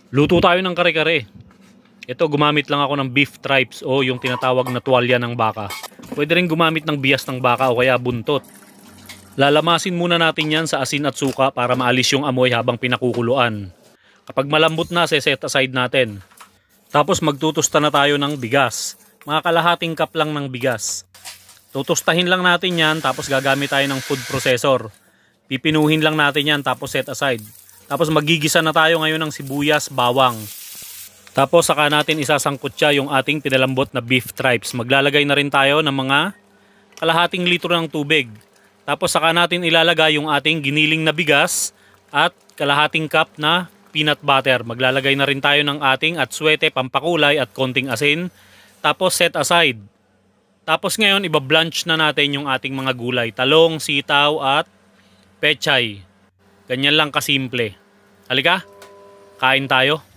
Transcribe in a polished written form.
Luto tayo ng kare-kare. Ito, gumamit lang ako ng beef stripes o yung tinatawag na tuwalya ng baka. Pwede rin gumamit ng bias ng baka o kaya buntot. Lalamasin muna natin yan sa asin at suka para maalis yung amoy habang pinakukuluan. Kapag malambot na, set aside natin. Tapos magtutusta na tayo ng bigas. Mga kalahating cup lang ng bigas. Tutustahin lang natin yan, tapos gagamit tayo ng food processor. Pipinuhin lang natin yan, tapos set aside. Tapos magigisa na tayo ngayon ng sibuyas, bawang. Tapos saka natin isasangkot siya yung ating pinalambot na beef stripes. Maglalagay na rin tayo ng mga kalahating litro ng tubig. Tapos saka natin ilalagay yung ating giniling na bigas at kalahating cup na peanut butter. Maglalagay na rin tayo ng ating atsuete, pampakulay at konting asin. Tapos set aside. Tapos ngayon ibablanch na natin yung ating mga gulay. Talong, sitaw at pechay. Ganyan lang kasimple. Halika, kain tayo.